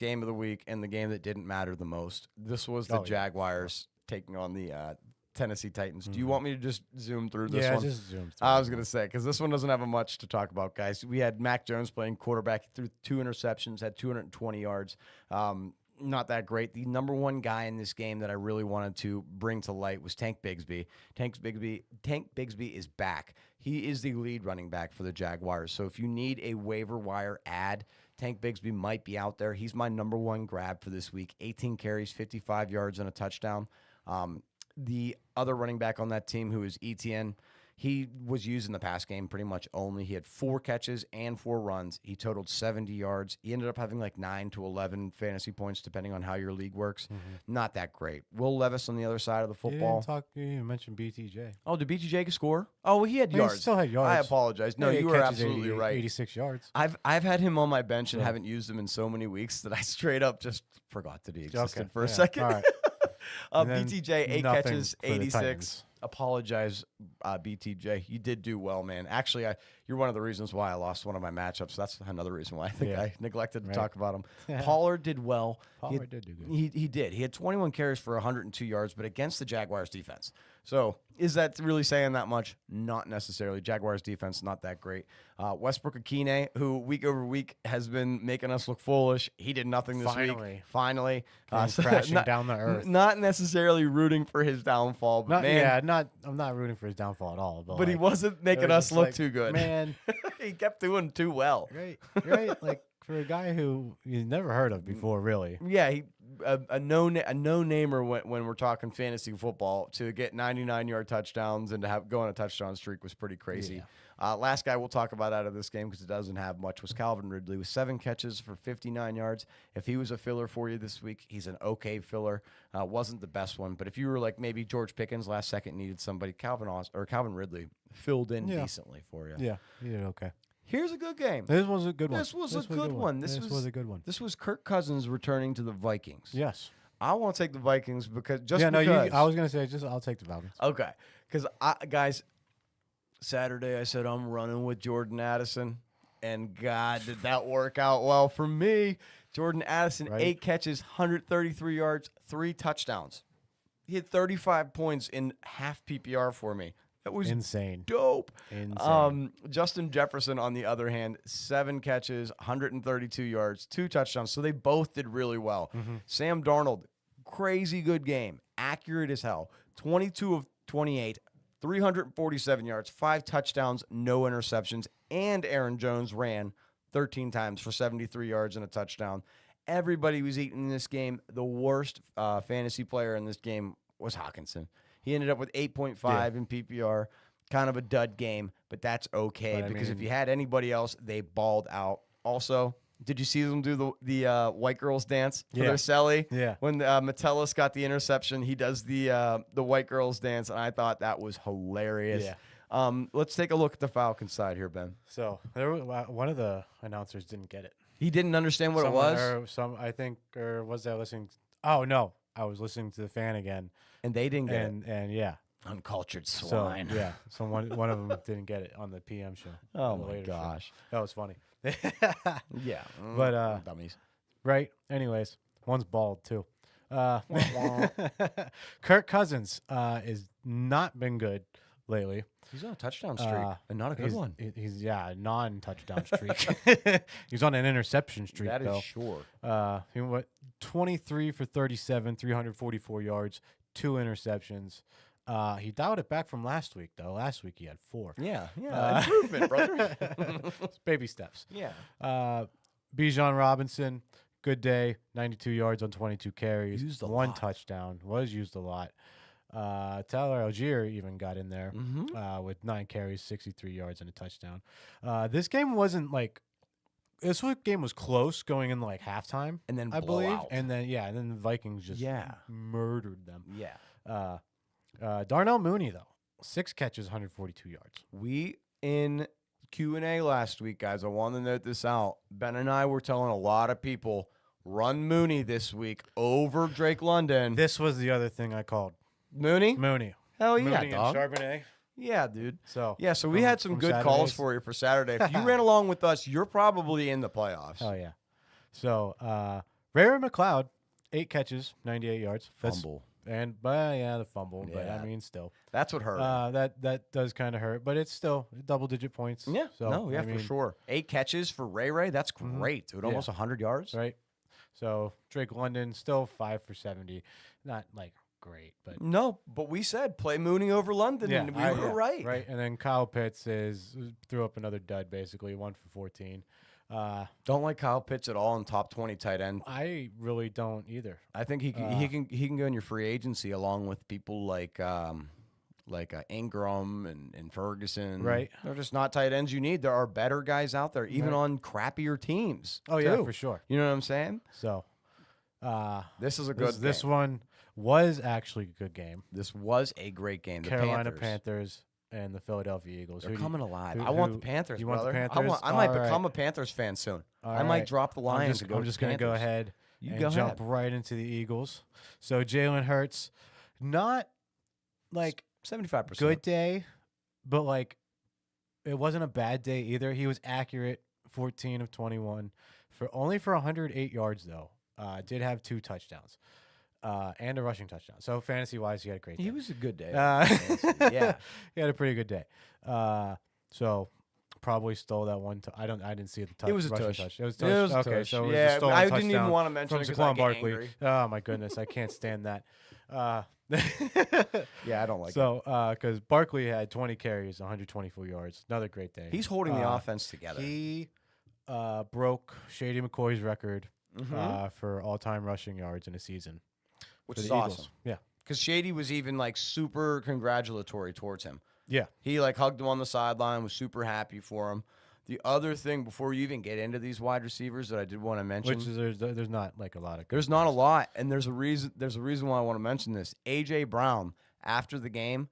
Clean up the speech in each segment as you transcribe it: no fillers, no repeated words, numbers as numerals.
game of the week and the game that didn't matter the most. This was the Jaguars taking on the Tennessee Titans. Do you want me to just zoom through this one? Yeah, just zoom through. I was going to say, because this one doesn't have much to talk about, guys. We had Mac Jones playing quarterback. He threw 2 interceptions, had 220 yards. Not that great. The number one guy in this game that I really wanted to bring to light was Tank Bigsby. Tank Bigsby is back. He is the lead running back for the Jaguars. So if you need a waiver wire ad, Tank Bigsby might be out there. He's my number one grab for this week. 18 carries, 55 yards, and a touchdown. The other running back on that team, who is Etienne, he was used in the pass game pretty much only. He had 4 catches and 4 runs. He totaled 70 yards. He ended up having like 9 to 11 fantasy points, depending on how your league works. Not that great. Will Levis on the other side of the football. You mentioned BTJ. Oh, did BTJ score? Oh, well, he had yards. He still had yards. I apologize. No, you were absolutely right. 86 yards. I've had him on my bench and haven't used him in so many weeks that I straight up just forgot that he existed for a second. All right. BTJ, 8 catches, 86. Apologize, BTJ. You did do well, man. Actually, you're one of the reasons why I lost one of my matchups. That's another reason why I think I neglected to talk about him. Pollard did well. Pollard did do good. He did. He had 21 carries for 102 yards, but against the Jaguars defense. So is that really saying that much? Not necessarily. Jaguars defense, not that great. Westbrook-Akine, who week over week has been making us look foolish. He did nothing this week. Finally. Crashing down the earth. Not necessarily rooting for his downfall, but I'm not rooting for his downfall at all. But he wasn't making us look too good. Man. He kept doing too well. Right. Like, for a guy who you never heard of before, really. Yeah, a no-namer when we're talking fantasy football, to get 99-yard touchdowns and to go on a touchdown streak was pretty crazy. Yeah. Last guy we'll talk about out of this game, because it doesn't have much, was Calvin Ridley with 7 catches for 59 yards. If he was a filler for you this week, he's an okay filler. Wasn't the best one, but if you were like maybe George Pickens last second needed somebody, Calvin Ridley filled in decently for you. Yeah, he did okay. Here's a good game. This was a good one. This was a good one. This was a good one. This was Kirk Cousins returning to the Vikings. Yes. I want to take the Vikings because I was going to say I'll take the Falcons. Okay. Because, guys, Saturday I said I'm running with Jordan Addison, and God, did that work out well for me. Jordan Addison, 8 catches, 133 yards, 3 touchdowns. He had 35 points in half PPR for me. That was insane. Dope. Insane. Justin Jefferson, on the other hand, 7 catches, 132 yards, 2 touchdowns. So they both did really well. Sam Darnold, crazy good game. Accurate as hell. 22 of 28, 347 yards, 5 touchdowns, no interceptions. And Aaron Jones ran 13 times for 73 yards and a touchdown. Everybody was eating in this game. The worst fantasy player in this game was Hawkinson. He ended up with 8.5 in PPR. Kind of a dud game, but that's okay, because if you had anybody else, they balled out. Also, did you see them do the white girls dance for their celly? Yeah. When Metellus got the interception, he does the white girls dance, and I thought that was hilarious. Yeah. Let's take a look at the Falcons side here, Ben. So one of the announcers didn't get it. He didn't understand what it was? Or was I listening? Oh, no. I was listening to the fan again. And they didn't get it. And yeah. Uncultured swine. So, yeah. So one of them didn't get it on the PM show. Oh, my gosh. Show. That was funny. Yeah. But, dummies. Right. Anyways, one's bald, too. Kirk Cousins has not been good lately. He's on a touchdown streak, and not a good one. He's a non-touchdown streak. He's on an interception streak, that though. Is sure. He went 23 for 37, 344 yards, 2 interceptions. He dialed it back from last week, though. Last week he had 4. Yeah. Improvement, brother. It's baby steps. Yeah. Bijan Robinson, good day, 92 yards on 22 carries, Used a 1 lot. touchdown. Was used a lot. Tyler Algier even got in there with 9 carries, 63 yards, and a touchdown. This game wasn't like this game was close going in like halftime, And then I believe, blowout. and then the Vikings just murdered them. Yeah. Darnell Mooney though, 6 catches, 142 yards. We in Q&A last week, guys, I want to note this out. Ben and I were telling a lot of people, run Mooney this week over Drake London. This was the other thing I called. Mooney? Mooney. Hell yeah, Mooney dog. and Charbonnet. Yeah, dude. So we had some good calls for you for Saturday. If you ran along with us, you're probably in the playoffs. Oh yeah. So Ray McLeod, 8 catches, 98 yards. Fumble. The fumble. But Yeah. I mean, still, That's what hurt him. that does kind of hurt. But it's still double-digit points. Yeah, So, for sure. 8 catches for Ray. That's great, dude. Almost 100 yards. Right. So Drake London still 5 for 70. Not like great, but No, but we said play Mooney over London, and we were right. Right. And then Kyle Pitts threw up another dud, basically 1 for 14. Don't like Kyle Pitts at all in top 20 tight end. I really don't either. I think he can go in your free agency along with people like Ingram and Ferguson. Right. They're just not tight ends you need. There are better guys out there, even on crappier teams. Oh, yeah, for sure. You know what I'm saying? So this is a good game. This one was actually a good game. This was a great game. The Carolina Panthers and the Philadelphia Eagles. They're coming alive. I want the Panthers, you brother. want the Panthers? I might become a Panthers fan soon. I might drop the Lions I'm just going to go ahead and jump right into the Eagles. So Jalen Hurts, not like 75%. good day, but like it wasn't a bad day either. He was accurate, 14 of 21 for 108 yards though. Did have 2 touchdowns. And a rushing touchdown. So fantasy-wise, he had a great day. He was a good day. Yeah, he had a pretty good day. So probably stole that one. I didn't see the touch. It was a rushing touch. It was It was a okay, touch. so it was Yeah, a stolen I didn't even touchdown want to mention from it 'cause I Saquon get Barkley. angry. Oh my goodness, I can't stand that. Yeah, I don't like it. So because Barkley had 20 carries, 124 yards, another great day. He's holding the offense together. He broke Shady McCoy's record for all-time rushing yards in a season. Which for is the awesome. Eagles. Yeah. Because Shady was even like super congratulatory towards him. Yeah. He like hugged him on the sideline, was super happy for him. The other thing, before you even get into these wide receivers that I did want to mention, Which is there's not like a lot of. There's not a lot, and there's a reason. There's a reason why I want to mention this. AJ Brown, after the game,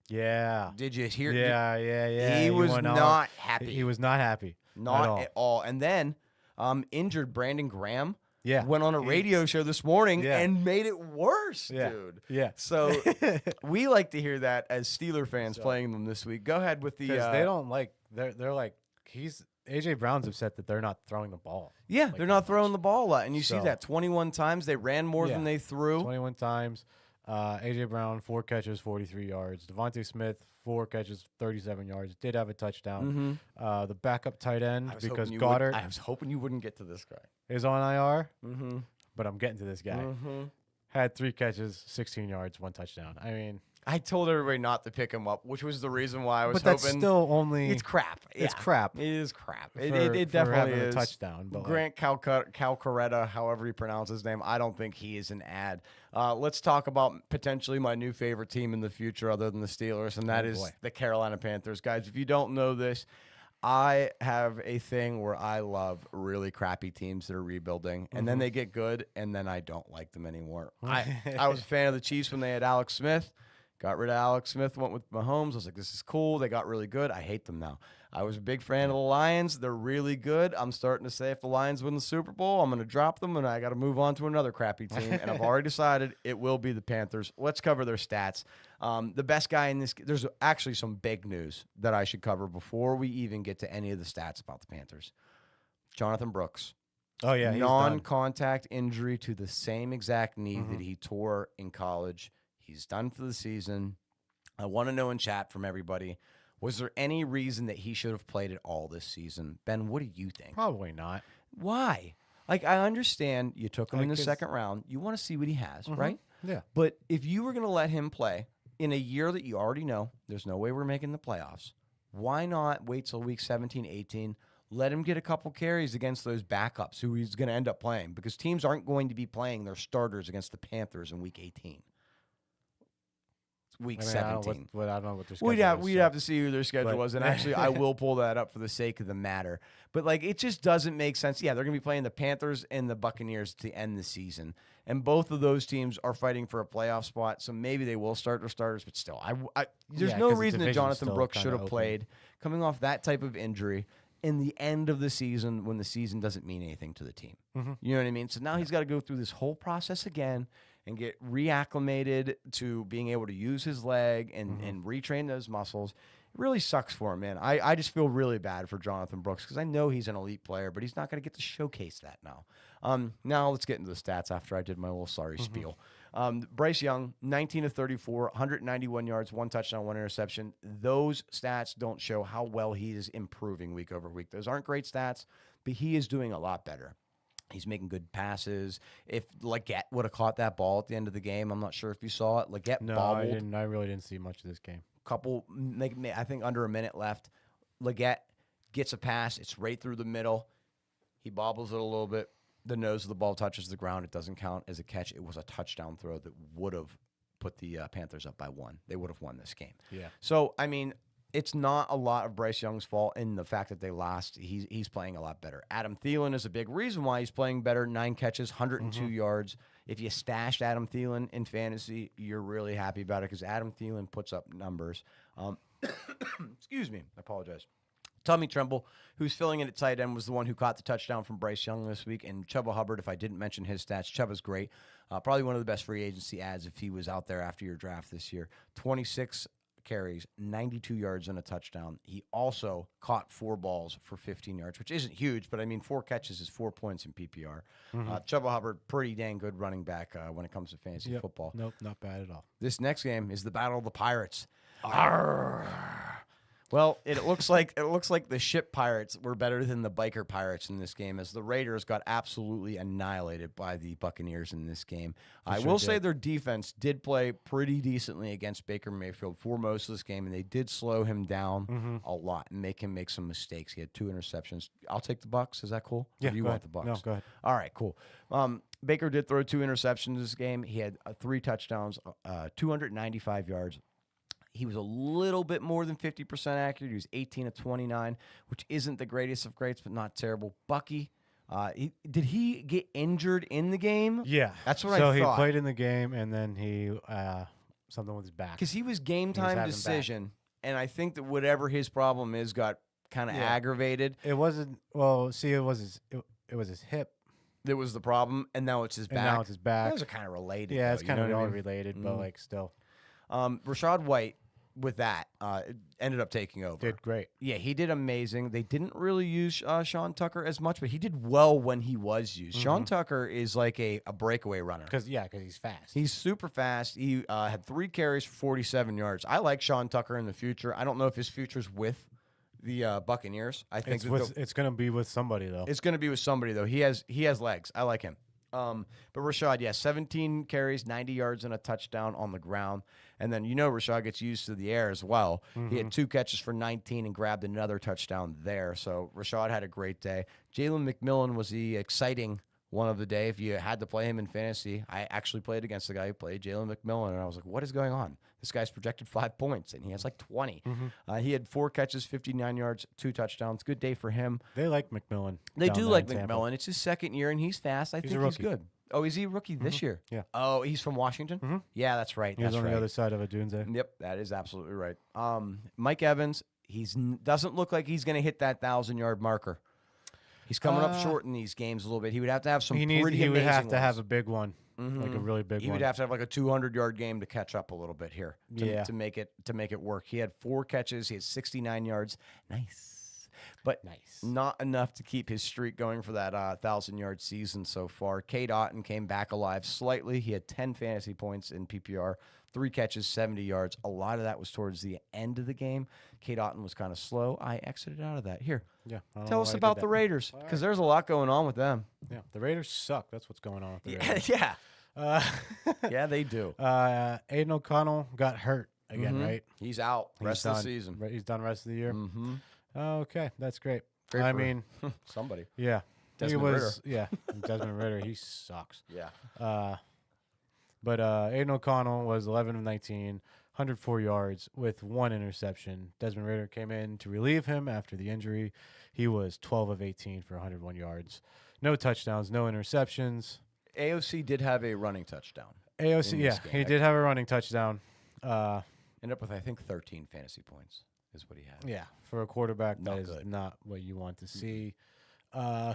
Yeah. did you hear? Yeah. He was not happy. He was not happy. Not at all. And then, injured Brandon Graham. Yeah. Went on a radio show this morning Yeah. and made it worse, Yeah. dude. Yeah. So we like to hear that as Steeler fans playing them this week. Go ahead with the. Because they don't like. They're like AJ Brown's upset that they're not throwing the ball. Yeah, like they're that not throwing much. the ball a lot, and you see So- that 21 times they ran more than they threw. 21 times. AJ Brown 4 catches, 43 yards. Devontae Smith 4 catches, 37 yards. Did have a touchdown. The backup tight end because Goddard I was hoping you wouldn't get to this guy. is on IR, Mm-hmm. but I'm getting to this guy. Had 3 catches, 16 yards, 1 touchdown. I mean, I told everybody not to pick him up, which was the reason why I was but that's hoping. still only It's crap. It's Yeah. crap. It is crap. for- It for definitely having is. a touchdown. But Grant Calcaretta, however you pronounce his name, I don't think he is an ad. Let's talk about potentially my new favorite team in the future other than the Steelers, and that is the Carolina Panthers. Guys, if you don't know this, I have a thing where I love really crappy teams that are rebuilding, and then they get good, and then I don't like them anymore. I was a fan of the Chiefs when they had Alex Smith. Got rid of Alex Smith, went with Mahomes. I was like, this is cool. They got really good. I hate them now. I was a big fan of the Lions. They're really good. I'm starting to say if the Lions win the Super Bowl, I'm going to drop them, and I got to move on to another crappy team. And I've already decided it will be the Panthers. Let's cover their stats. The best guy in this – there's actually some big news that I should cover before we even get to any of the stats about the Panthers. Jonathan Brooks. oh yeah, he's done. Non-contact injury to the same exact knee that he tore in college. He's done for the season. I want to know in chat from everybody, was there any reason that he should have played at all this season? Ben, what do you think? Probably not. Why? Like, I understand you took him in the Like, second round. You want to see what he has, right? Yeah. But if you were going to let him play in a year that you already know, there's no way we're making the playoffs, why not wait till week 17, 18, let him get a couple carries against those backups who he's going to end up playing? Because teams aren't going to be playing their starters against the Panthers in week 18. Week 17. I don't know what their schedule We'd is, have to see who their schedule But- was, and actually, I will pull that up for the sake of the matter. But like, it just doesn't make sense. Yeah, they're going to be playing the Panthers and the Buccaneers to end the season, and both of those teams are fighting for a playoff spot. So maybe they will start their starters, but still, there's Yeah, no 'cause the reason that division's Jonathan still Brooks kinda should have open. played coming off that type of injury in the end of the season when the season doesn't mean anything to the team. You know what I mean? So now he's got to go through this whole process again and get reacclimated to being able to use his leg and retrain those muscles. Really sucks for him, man. I just feel really bad for Jonathan Brooks because I know he's an elite player, but he's not going to get to showcase that now. Now let's get into the stats after I did my little sorry spiel. Bryce Young, 19 of 34, 191 yards, 1 touchdown, 1 interception. Those stats don't show how well he is improving week over week. Those aren't great stats, but he is doing a lot better. He's making good passes. If Leggett would have caught that ball at the end of the game, I'm not sure if you saw it. Leggett No, bobbled. I didn't. I really didn't see much of this game. I think under a minute left. Leggett gets a pass. It's right through the middle. He bobbles it a little bit. The nose of the ball touches the ground. It doesn't count as a catch. It was a touchdown throw that would have put the Panthers up by 1. They would have won this game. Yeah. So, I mean, it's not a lot of Bryce Young's fault in the fact that they lost. He's playing a lot better. Adam Thielen is a big reason why he's playing better. 9 catches, 102 yards. If you stashed Adam Thielen in fantasy, you're really happy about it because Adam Thielen puts up numbers. Excuse me. I apologize. Tommy Tremble, who's filling in at tight end, was the one who caught the touchdown from Bryce Young this week. And Chuba Hubbard, if I didn't mention his stats, Chuba's great. Probably one of the best free agency ads if he was out there after your draft this year. 26 carries, 92 yards, and a touchdown. He also caught 4 balls for 15 yards, which isn't huge, but I mean, 4 catches is 4 points in PPR. Chuba Hubbard, pretty dang good running back when it comes to fantasy football. Nope, not bad at all. This next game is the Battle of the Pirates. Arrgh. Well, it looks like the ship pirates were better than the biker pirates in this game, as the Raiders got absolutely annihilated by the Buccaneers in this game. I will say their defense did play pretty decently against Baker Mayfield for most of this game, and they did slow him down a lot and make him make some mistakes. He had 2 interceptions. I'll take the Bucs. Is that cool? Yeah, or do you want the Bucs? No, go ahead. All right, cool. Baker did throw 2 interceptions this game. He had 3 touchdowns, 295 yards. He was a little bit more than 50% accurate. He was 18 of 29, which isn't the greatest of greats, but not terrible. Bucky, did he get injured in the game? Yeah. That's what I thought. So he played in the game, and then he something with his back. Because he was game time decision, and I think that whatever his problem is got kind of aggravated. It wasn't. Well, see, it was his hip. That was the problem, and now it's his back. And now it's his back. Those are kind of related. Yeah, though, it's kind of all I mean? related, but like still. Rashad White, with that, ended up taking over. Did great. Yeah, he did amazing. They didn't really use Sean Tucker as much, but he did well when he was used. Sean Tucker is like a breakaway runner. Because he's fast. He's super fast. He had 3 carries for 47 yards. I like Sean Tucker in the future. I don't know if his future's with the Buccaneers. I think it's going to be with somebody, though. It's going to be with somebody, though. He has legs. I like him. But Rashad, 17 carries, 90 yards, and a touchdown on the ground. And then, Rashad gets used to the air as well. He had 2 catches for 19 and grabbed another touchdown there. So Rashad had a great day. Jalen McMillan was the exciting one of the day. If you had to play him in fantasy, I actually played against the guy who played Jalen McMillan, and I was like, what is going on? This guy's projected 5 points, and he has like 20. He had 4 catches, 59 yards, 2 touchdowns. Good day for him. They like McMillan. They do like McMillan. It's his 2nd year, and he's fast. I think he's good. Oh, is he a rookie this year? Yeah. Oh, he's from Washington? Yeah, that's right. He was on the other side of a Dunze. Yep, that is absolutely right. Mike Evans, doesn't look like he's going to hit that 1,000-yard marker. He's coming up short in these games a little bit. He would have to have some pretty amazing He would have to ones. have a big one, like a really big one. He would have to have like a 200-yard game to catch up a little bit here to make it work. He had 4 catches. He had 69 yards. But not enough to keep his streak going for that 1,000-yard season so far. Cade Otton came back alive slightly. He had 10 fantasy points in PPR, 3 catches, 70 yards. A lot of that was towards the end of the game. Cade Otton was kind of slow. I exited out of that. Here, tell us about the Raiders, because there's a lot going on with them. Yeah, the Raiders suck. That's what's going on with the Raiders. Yeah, they do. Aiden O'Connell got hurt again, right? He's out rest of the season. He's done rest of the year. Okay, that's great. Somebody. Yeah. Desmond Ritter. Yeah, Desmond Ritter. He sucks. Yeah. But Aiden O'Connell was 11 of 19, 104 yards with 1 interception. Desmond Ritter came in to relieve him after the injury. He was 12 of 18 for 101 yards. No touchdowns, no interceptions. AOC did have a running touchdown. AOC, he did have a running touchdown. Ended up with, I think, 13 fantasy points is what he had. Yeah, for a quarterback, that is not what you want to see.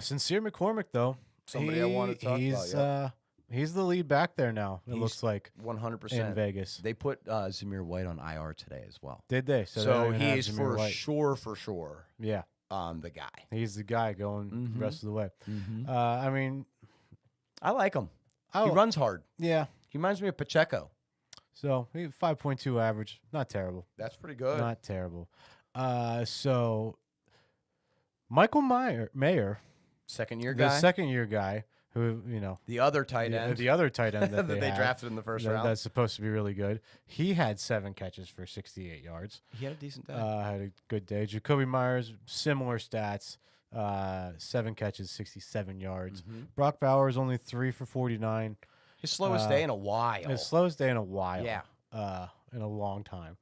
Sincere McCormick, though. Somebody I want to talk about, He's the lead back there now. It He's looks like 100%. in Vegas. They put Zamir White on IR today as well. Did they? So they don't even have he's Zamir White. for sure Yeah, the guy. he's the guy going the rest of the way. I mean, I like him. He I'll- runs hard. yeah. He reminds me of Pacheco. So he 5.2 average, not terrible. That's pretty good. Not terrible. So Michael Mayer, Second-year the guy. second-year guy, who The other tight end. the other tight end that that they had, drafted in the first round. that's supposed to be really good. He had 7 catches for 68 yards. He had a decent day. Had a good day. Jacoby Myers, similar stats. 7 catches, 67 yards. Brock Bowers only 3 for 49. His slowest day in a while. His slowest day in a while. Yeah. In a long time.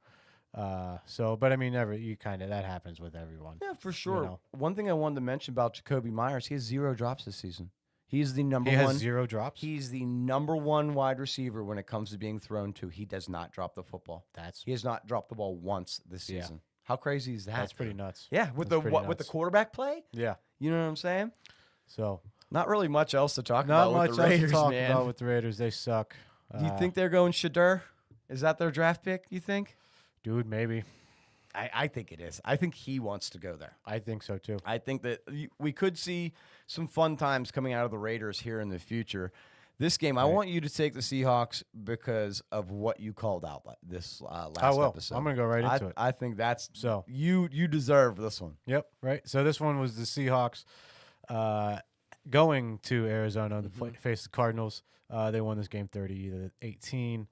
But I mean, that happens with everyone. Yeah, for sure. know. One thing I wanted to mention about Jacoby Myers, he has 0 drops this season. He's the number He one. has 0 drops. He's the number 1 wide receiver when it comes to being thrown to. He does not drop the football. He has not dropped the ball once this Yeah. season. How crazy is that? That's pretty nuts. Yeah, with That's the pretty with the nuts. quarterback play. Yeah. You know what I'm saying? So Not really much else to talk not about much with the Raiders, else to talk man. about with the Raiders. They suck. Do you think they're going Shadur? Is that their draft pick? You think? dude? Maybe. I think it is. I think he wants to go there. I think so too. I think that we could see some fun times coming out of the Raiders here in the future. This game, I want you to take the Seahawks because of what you called out this last episode. I'm gonna go right into it. I think that's So you deserve this one. Yep. Right. So this one was the Seahawks going to Arizona to face the Cardinals. They won this game 30-18.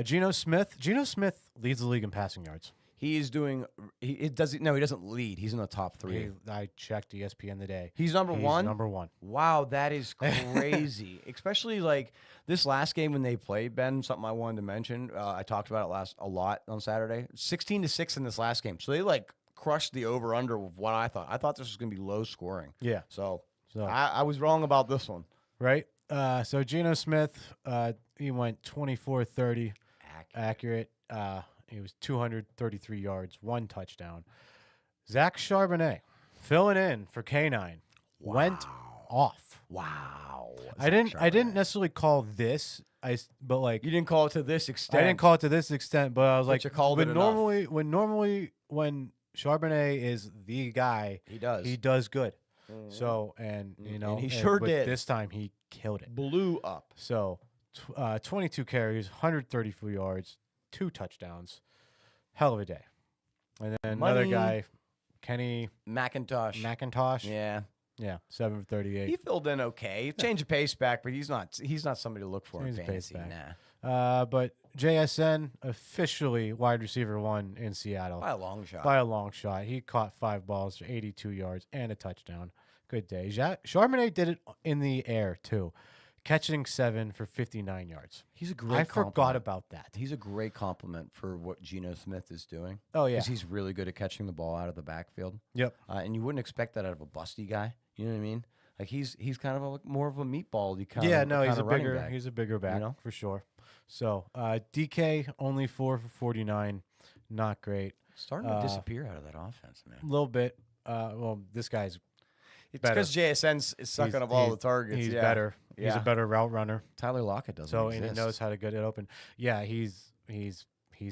Geno Smith leads the league in passing yards. He is doing. He doesn't lead. He's in the top 3. I checked ESPN today. He's number 1. Number 1. Wow, that is crazy. Especially like this last game when they played, Ben, something I wanted to mention. I talked about it a lot on Saturday. 16-6 in this last game. So they like crushed the over-under of what I thought. I thought this was going to be low scoring. Yeah. So I was wrong about this one. Right. So Geno Smith, he went 24-30 accurate. He was 233 yards, 1 touchdown. Zach Charbonnet, filling in for K9, went off. Wow. I didn't necessarily call this. But like You didn't call it to this extent. I didn't call it to this extent, but I was like, you called it enough. when Charbonnet is the guy, He does. good. So and he sure but did. this time he killed it. Blew up. So 22 carries, 134 yards, 2 touchdowns. Hell of a day. And then another guy, Kenny McIntosh. Yeah, 7 for 38. He filled in okay. Change of pace back, but he's not somebody to look for in Change of pace fantasy. back. Nah. But JSN officially wide receiver 1 in Seattle. By a long shot. By a long shot. He caught 5 balls for 82 yards and a touchdown. Good day. Charbonnet did it in the air, too, catching 7 for 59 yards. He's a great I forgot about that. He's a great compliment for what Geno Smith is doing. Oh, yeah. Because he's really good at catching the ball out of the backfield. Yep. And you wouldn't expect that out of a busty guy. You know what I mean? Like he's kind of more of a meatball. He's a bigger back for sure. So DK only 4 for 49, not great. Starting to disappear out of that offense, man. A little bit. This guy's It's better. because JSN is sucking up all the targets. He's yeah. better. He's Yeah. a better route runner. Tyler Lockett doesn't So exist. and he knows how to get it open. Yeah, he's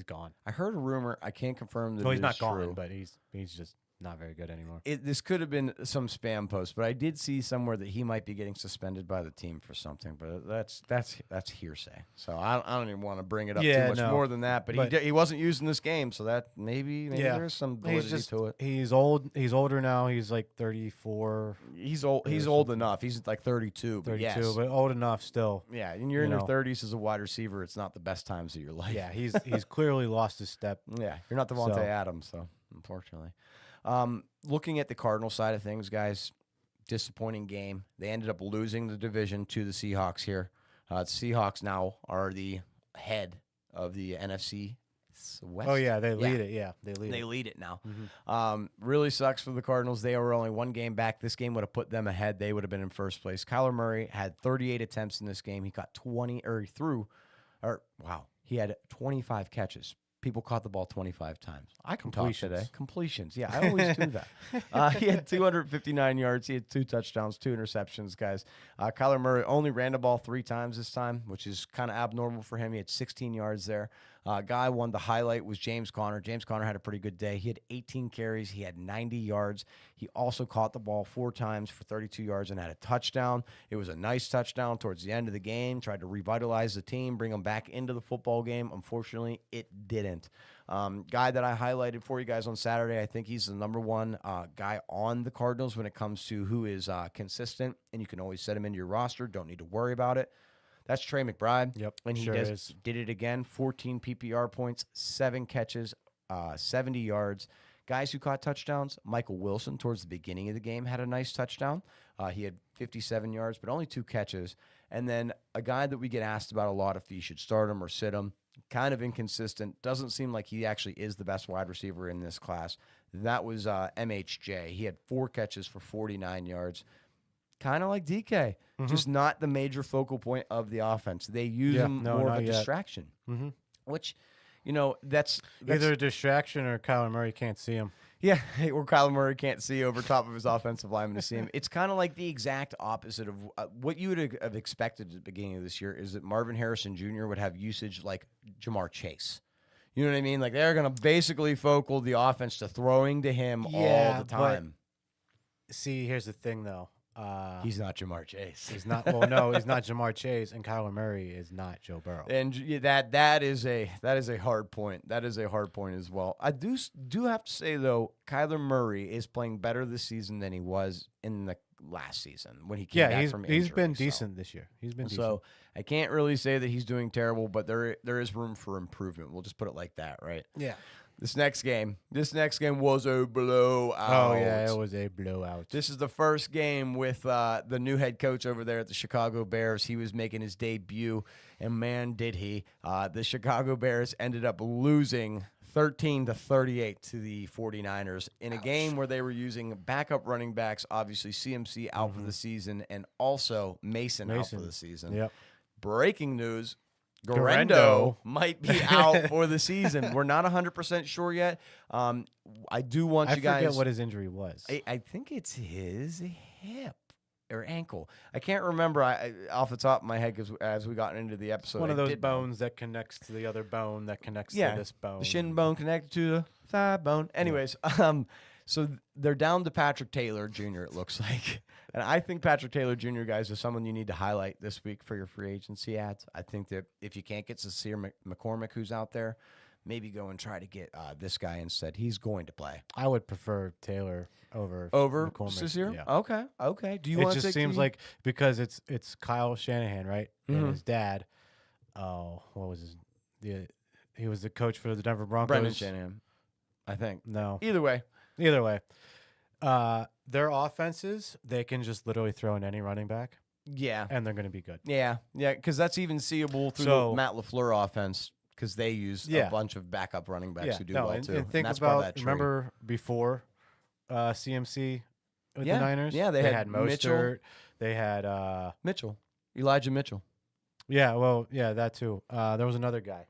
gone. I heard a rumor. I can't confirm that Well, he's it not is gone, true. but he's just not very good anymore. This could have been some spam post, but I did see somewhere that he might be getting suspended by the team for something. But that's hearsay. So I don't even want to bring it up too much more than that. But he wasn't used in this game, so that maybe there's some validity to it. He's old. He's older now. He's like 34. He's old. He's old enough. He's like 32. But 32, yes. but old enough still. Yeah, and you're in your 30s as a wide receiver. It's not the best times of your life. Yeah, he's clearly lost his step. Yeah, you're not Devontae Adams, so unfortunately. Looking at the Cardinal side of things, guys, disappointing game. They ended up losing the division to the Seahawks here. The Seahawks now are the head of the NFC West. Oh, yeah, they lead it. Yeah, they lead it now. Really sucks for the Cardinals. They were only 1 game back. This game would have put them ahead. They would have been in first place. Kyler Murray had 38 attempts in this game. He got he had 25 catches. People caught the ball 25 times. I can talk Completions. today. Completions. Yeah, I always do that. He had 259 yards. He had 2 touchdowns, 2 interceptions, guys. Kyler Murray only ran the ball 3 times this time, which is kind of abnormal for him. He had 16 yards there. Guy won the highlight was James Conner. James Conner had a pretty good day. He had 18 carries. He had 90 yards. He also caught the ball 4 times for 32 yards and had a touchdown. It was a nice touchdown towards the end of the game. Tried to revitalize the team, bring them back into the football game. Unfortunately, it didn't. Guy that I highlighted for you guys on Saturday, I think he's the number 1 guy on the Cardinals when it comes to who is consistent, and you can always set him into your roster. Don't need to worry about it. That's Trey McBride. Yep, And he sure did it again. 14 PPR points, 7 catches, 70 yards. Guys who caught touchdowns, Michael Wilson towards the beginning of the game had a nice touchdown. He had 57 yards, but only 2 catches. And then a guy that we get asked about a lot if you should start him or sit him, kind of inconsistent. Doesn't seem like he actually is the best wide receiver in this class. That was MHJ. He had 4 catches for 49 yards. Kind of like DK, just not the major focal point of the offense. They use him more of a distraction, which, that's either a distraction or Kyler Murray can't see him. Yeah, or Kyler Murray can't see over top of his offensive lineman to see him. It's kind of like the exact opposite of what you would have expected at the beginning of this year is that Marvin Harrison Jr. would have usage like Jamar Chase. You know what I mean? Like they're going to basically focal the offense to throwing to him all the time. See, here's the thing, though. He's not Jamar Chase. He's not. Well, no, he's not Jamar Chase, and Kyler Murray is not Joe Burrow. And that is a hard point. That is a hard point as well. I do have to say though, Kyler Murray is playing better this season than he was in the last season when he came back from injury. He's been decent this year. He's been decent. So I can't really say that he's doing terrible, but there is room for improvement. We'll just put it like that, right? Yeah. This next game was a blowout. Oh, yeah, it was a blowout. This is the first game with the new head coach over there at the Chicago Bears. He was making his debut, and man, did he. The Chicago Bears ended up losing 13-38 to the 49ers in a game where they were using backup running backs, obviously CMC out for the season, and also Mason out for the season. Yep. Breaking news. Guerrero might be out for the season. We're not 100% sure yet. I do want you guys. I forget what his injury was. I think it's his hip or ankle. I can't remember off the top of my head because as we got into the episode, one of those bones that connects to the other bone that connects to this bone. The shin bone connected to the thigh bone. Anyways, so they're down to Patrick Taylor Jr., it looks like. And I think Patrick Taylor Jr., guys, is someone you need to highlight this week for your free agency ads. I think that if you can't get Sincere McCormick, who's out there, maybe go and try to get this guy instead. He's going to play. I would prefer Taylor over McCormick. Sincere? Yeah. Okay. Do you want to? It just seems like because it's Kyle Shanahan, right? And his dad. Oh, what was his? Yeah, he was the coach for the Denver Broncos. Brendan Shanahan, I think. No. Either way. Their offenses, they can just literally throw in any running back. Yeah. And they're going to be good. Yeah, because that's even seeable through the Matt LaFleur offense because they use a bunch of backup running backs who do well, too. And think that's about, part of that trade. remember before CMC with the Niners? Yeah, they had Mostert. Mitchell. They had Elijah Mitchell. Yeah, well, yeah, that too. There was another guy.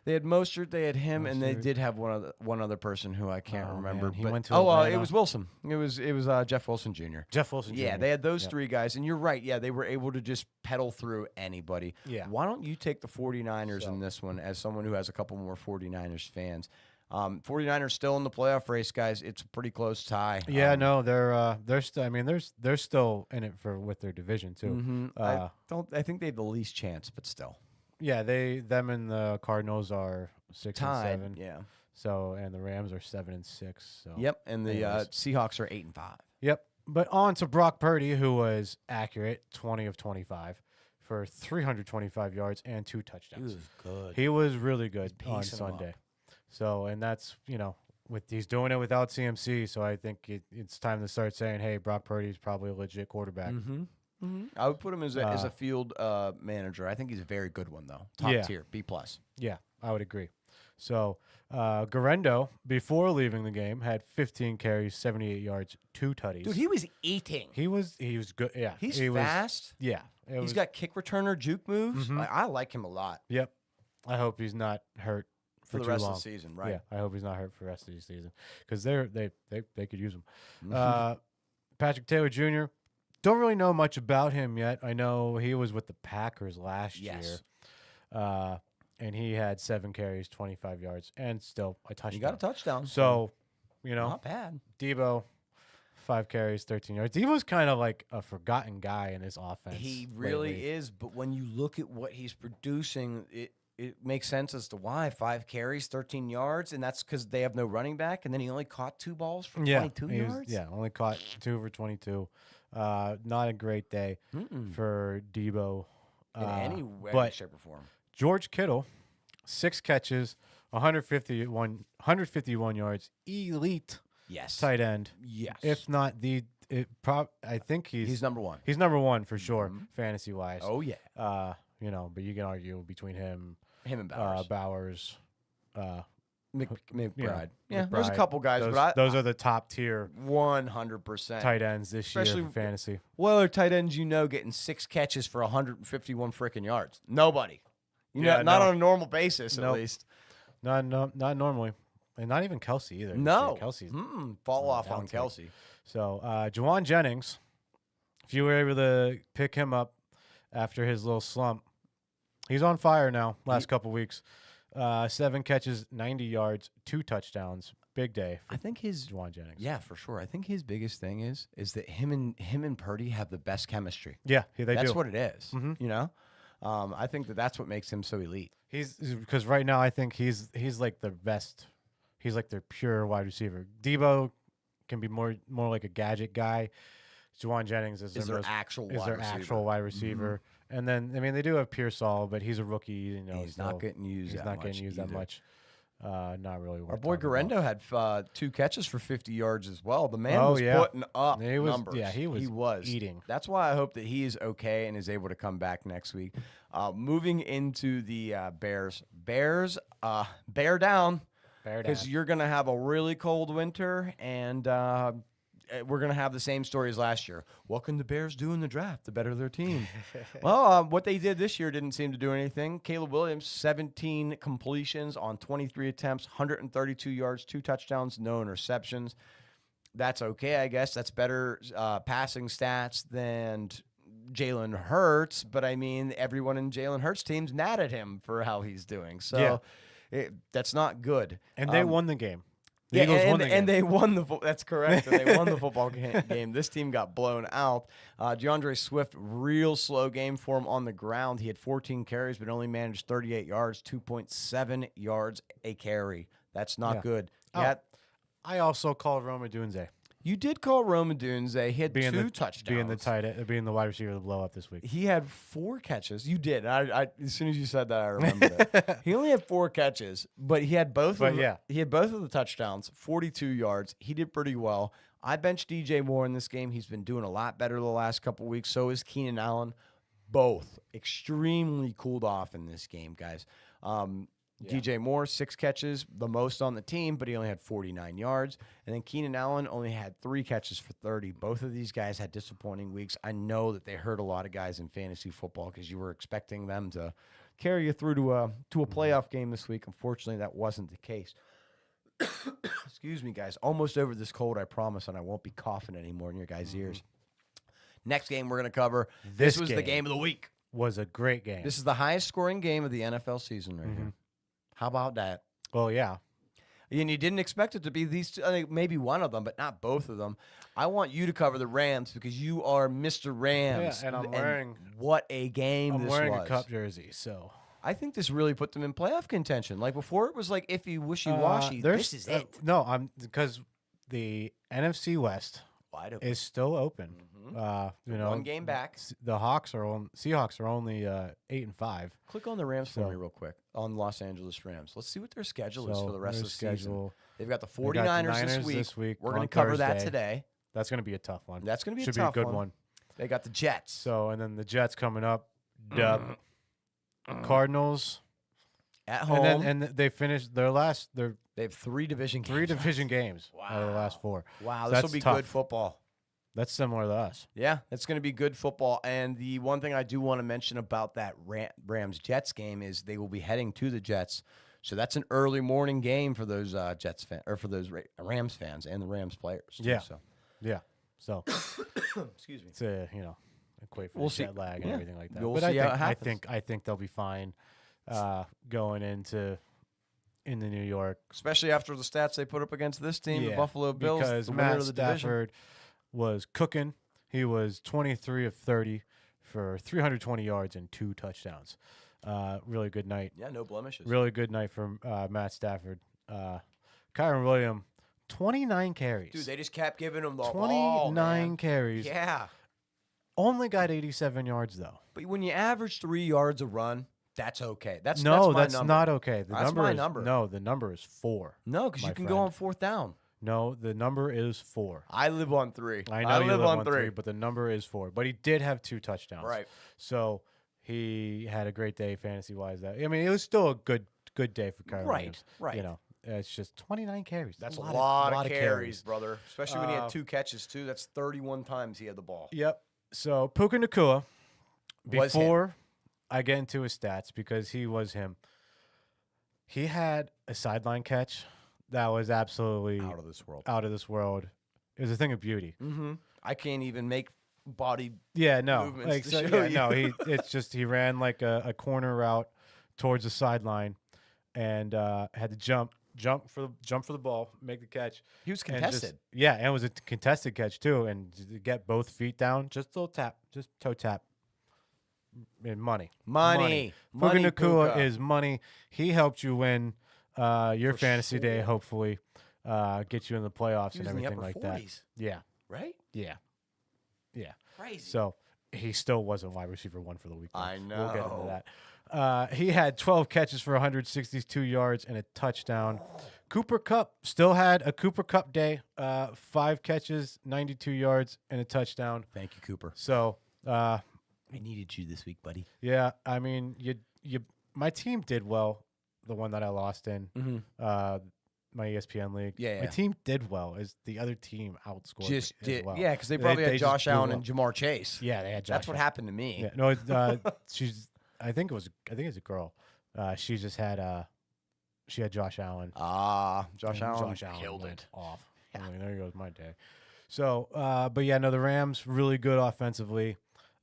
They had Mostert, they had him, and they did have one other person who I can't remember. Man. He went to it Atlanta. was Wilson. It was Jeff Wilson Jr. Jeff Wilson Jr. Yeah, they had those 3 guys, and you're right. Yeah, they were able to just pedal through anybody. Yeah. Why don't you take the 49ers in this one as someone who has a couple more 49ers fans? 49ers still in the playoff race, guys. It's a pretty close tie. Yeah, no, they're still. I mean, they're still in it with their division too. I think they have the least chance, but still. Yeah, them and the Cardinals are 6 tied, and 7. Yeah. So and the Rams are 7 and 6. So yep, and the Seahawks are 8 and 5. Yep. But on to Brock Purdy, who was accurate, 20 of 25 for 325 yards and 2 touchdowns. He was good. He was really good on Sunday. So and that's he's doing it without CMC. So I think it's time to start saying, hey, Brock Purdy's probably a legit quarterback. I would put him as a field manager. I think he's a very good one, though. Top tier, B+. Yeah, I would agree. So Guerrero, before leaving the game, had 15 carries, 78 yards, 2 tutties. Dude, he was eating. He was good. Yeah, he's fast. He's got kick returner, juke moves. I like him a lot. Yep. I hope he's not hurt for the too rest long. of the season, right? Yeah, I hope he's not hurt for the rest of the season because they could use him. Mhm. Patrick Taylor Jr. Don't really know much about him yet. I know he was with the Packers last year, Yes. and he had 7 carries, 25 yards, and still a touchdown. You got a touchdown. So, you know, not bad. Debo, 5 carries, 13 yards. Debo's kind of like a forgotten guy in this offense. He really lately. is, but when you look at what he's producing, it makes sense as to why 5 carries, 13 yards, and that's because they have no running back, and then he only caught 2 balls for 22 yards. Only caught 2 for 22. Not a great day for Debo In any way, but shape, or form. George Kittle, 6 catches, 151 yards, elite Yes. tight end. Yes. If not I think he's number 1. He's number 1 for sure, fantasy wise. Oh yeah. But you can argue between him and Bowers. Bowers, McBride. Yeah, there's a McBride. couple guys, those are the top tier 100% tight ends this Especially year for fantasy. Well, are tight ends getting 6 catches for 151 freaking yards? Nobody. Not on a normal basis, at least. Not normally, and not even Kelsey either. No, Kelsey's fall off down on tick. Kelsey. So Jawan Jennings, if you were able to pick him up after his little slump, he's on fire now. Last couple weeks, 7 catches, 90 yards, 2 touchdowns. Big day. I think his Jawan Jennings. Yeah, for sure. I think his biggest thing is that him and Purdy have the best chemistry. Yeah, they do. That's what it is. I think that's what makes him so elite. He's because right now I think he's like the best. He's like their pure wide receiver. Debo can be more like a gadget guy. Jawan Jennings is their actual wide receiver. And then they do have Pearsall, but he's a rookie. He's not getting used. He's not getting used that much. Not really. Our boy Garendo had 2 catches for 50 yards as well. The man was putting up numbers. Yeah, he was eating. That's why I hope that he is okay and is able to come back next week. Moving into the Bears. Bear down. Because you're going to have a really cold winter, and we're going to have the same story as last year. What can the Bears do in the draft to better their team? Well, what they did this year didn't seem to do anything. Caleb Williams, 17 completions on 23 attempts, 132 yards, 2 touchdowns, no interceptions. That's okay, I guess. That's better passing stats than Jalen Hurts. But, everyone in Jalen Hurts' team's mad at him for how he's doing. So. Yeah. That's not good. And they won the game. The Eagles won the game. And they won that's correct. And they won the football game. This team got blown out. DeAndre Swift, real slow game for him on the ground. He had 14 carries, but only managed 38 yards, 2.7 yards a carry. That's not good. I also called Roma Dunze. You did call Roma Dunze. He had 2 touchdowns. Being the wide receiver to blow up this week. He had 4 catches. You did. I as soon as you said that, I remembered it. He only had 4 catches, but he had both. He had both of the touchdowns, 42 yards. He did pretty well. I benched DJ Moore in this game. He's been doing a lot better the last couple weeks. So is Keenan Allen. Both extremely cooled off in this game, guys. DJ Moore, 6 catches, the most on the team, but he only had 49 yards. And then Keenan Allen only had 3 catches for 30. Both of these guys had disappointing weeks. I know that they hurt a lot of guys in fantasy football because you were expecting them to carry you through to a playoff game this week. Unfortunately, that wasn't the case. Excuse me, guys. Almost over this cold, I promise, and I won't be coughing anymore in your guys' ears. Next game we're going to cover. This was the game of the week. Was a great game. This is the highest scoring game of the NFL season right here. How about that? Well, yeah. And you didn't expect it to be these two, I think maybe one of them, but not both of them. I want you to cover the Rams because you are Mr. Rams. Yeah, and I'm wearing... What a game this was. I'm wearing a Cup jersey, so... I think this really put them in playoff contention. Like before, it was like iffy, wishy-washy. This is it. No, because the NFC West is still open. One game back. The Seahawks are only 8-5. Click on the Rams for me real quick on Los Angeles Rams. Let's see what their schedule is for the rest of the season. They've got the 49ers this week. We're going to cover that today. That's going to be a tough one. That's going to be Should be a good one. They got the Jets. So and then the Jets coming up. Cardinals at home, and they finished their last. They have 3 division games. 3 division games out of the last 4. Wow, this will be good football. That's similar to us. Yeah, it's going to be good football. And the one thing I do want to mention about that Rams-Jets game is they will be heading to the Jets. So that's an early morning game for those Jets fan or for those Rams fans and the Rams players. Too, Yeah. So Yeah. So excuse me. it's a equate for We'll the see. jet lag and Yeah. everything like that. We'll But see how it I happens. think they'll be fine going into New York. Especially after the stats they put up against this team, the Buffalo Bills, because the winner Matt of the division. Stafford was cooking. He was 23 of 30 for 320 yards and 2 touchdowns. Really good night. Yeah, no blemishes. Really good night from Matt Stafford. Kyron Williams, 29 carries. Dude, they just kept giving him the 29 ball, carries. Yeah. Only got 87 yards though. But when you average 3 yards a run, that's okay. That's No, my that's number. not okay. The That's number my is number. no. The number is 4. No, because my you can friend. go on 4th down. No, the number is 4. I live on 3. I know you live on 3. but the number is 4. But he did have 2 touchdowns. Right. So he had a great day fantasy wise. That it was still a good day for Kyron Williams. Right. You know, it's just 29 carries. That's a of- lot of carries, brother. Especially when he Uh, had 2 catches, too. That's 31 times he had the ball. Yep. So Puka Nacua, Was him. before I get into his stats, because he was him, he had a sideline catch that was absolutely Out of this world. out of this world. It was a thing of beauty. Mm-hmm. I can't even make body. Yeah, no, Movements like to so, show yeah, no. you. It's just he ran like a corner route towards the sideline, and had to jump for the ball, make the catch. He was And contested. and it was a contested catch too, and to get both feet down, just a little tap, just toe tap. And money. Money. Puka Money, Nacua Puka. is money. He helped you win your For fantasy day, sure. hopefully, get you in the playoffs He and was in the everything upper like 40s, that. Yeah, right? yeah. Crazy. So he still wasn't wide receiver 1 for the week. though. I We'll get into know. that. He had 12 catches for 162 yards and a touchdown. Cooper Kupp still had a Cooper Kupp day. 5 catches, 92 yards, and a touchdown. Thank you, Cooper. So, I needed you this week, buddy. yeah, I mean, my team did well. The one that I lost in, Mm-hmm. my ESPN league. Yeah, My yeah. team did well. As the other team outscored Just me as did, well. yeah, because they probably they had just Josh blew Allen up. and Jamar Chase. Yeah, they had Josh. That's what happened to me. Yeah, no, I think it's a girl. She just had she had Josh Allen. Josh and Allen killed went it off. I mean, there goes my day. So, but yeah, no, the Rams really good offensively.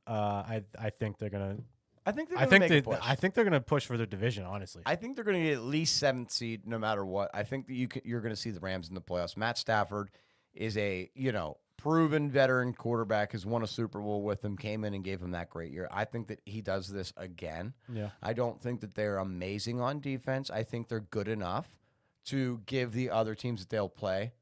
I think they're gonna. I think they're I going to think make they. a push. I think they're gonna push for their division. Honestly. I think they're going to get at least 7th seed no matter what. I think that you're going to see the Rams in the playoffs. Matt Stafford is a, proven veteran quarterback, has won a Super Bowl with him, came in and gave him that great year. I think that he does this again. Yeah. I don't think that they're amazing on defense. I think they're good enough to give the other teams that they'll play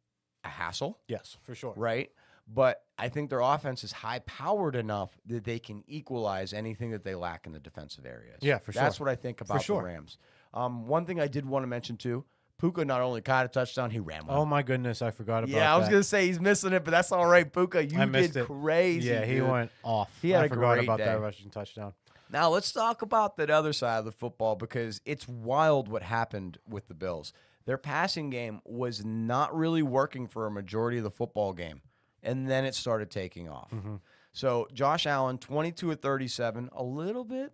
a hassle, Yes, for sure. right? But I think their offense is high-powered enough that they can equalize anything that they lack in the defensive areas. Yeah, for sure. That's what I think about sure. the Rams. One thing I did want to mention, too, Puka not only caught a touchdown, he ran one. Oh my goodness, I forgot about that. Yeah, I was going to say he's missing it, but that's all right, Puka. You I missed did it. crazy. Yeah, he dude. went off. He had I a forgot great about day. that rushing touchdown. Now, let's talk about that other side of the football because it's wild what happened with the Bills. Their passing game was not really working for a majority of the football game, and then it started taking off. Mm-hmm. So, Josh Allen, 22 of 37, a little bit